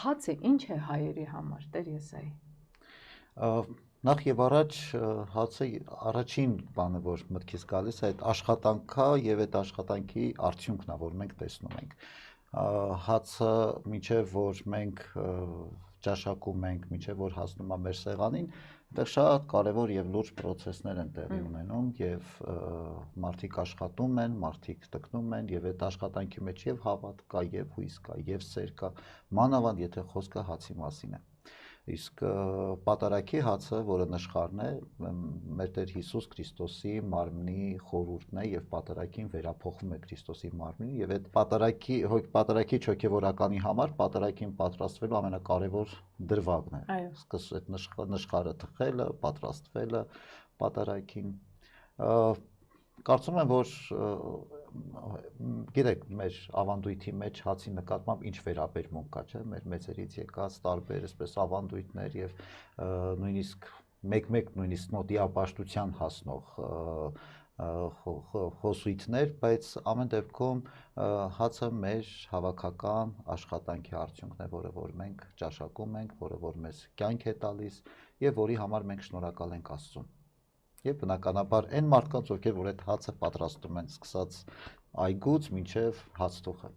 Հացը ինչ է հայերի համար, Տեր Եսայի։ Նախ եւ առաջ հացը առաջին բանը, որ մտքից գալիս է, այդ աշխատանքա եւ այդ աշխատանքի արդյունքն է, որ մենք տեսնում ենք։ Հացը մինչեւ որ մենք ճաշակում ենք, մինչեւ որ հասնում է մեր սեղանին, այդտեղ շատ կարևոր եւ լուրջ process-ներ են տեղի ունենում եւ մարդիկ աշխատում են, մարդիկ տկնում են եւ այդ աշխատանքի մեջ եւ հավատ կա, եւ հույս կա, եւ սեր կա, մանավանդ եթե խոսքը հացի մասին է։ Իսկ պատարագի հացը, որը նշխարն է, մեր Տեր Հիսուս Քրիստոսի մարմնի խորհուրդն է եւ պատարագին վերափոխում է Քրիստոսի մարմնին եւ այդ պատարագի հոգեվորականի համար պատարագին պատրաստվելու ամենակարևոր դրվագն է։ Այդ նշխարը թխելը, պատրաստվելը պատարագին։ Կարծում եմ, որ գիտեք, մեր ավանդույթի մեջ հացի նկատմամբ ինչ վերաբերմունք կա, չէ՞, մեր մեծերից եկած տարբեր այսպես ավանդույթներ եւ նույնիսկ մեկ նույնիսկ նոտիապաշտության հասնող խոսույթներ, բայց ամեն դեպքում հացը մեր հավաքական աշխատանքի արդյունքն է, որը որ մենք ճաշակում ենք, որը որ մեզ կյանք է տալիս եւ որի համար մենք շնորհակալ ենք Աստծուն։ Եվ բնականաբար այն մարդկանց, ովքեր որ այդ հացը պատրաստում են, սկսած այգուց մինչև հաց թուխը։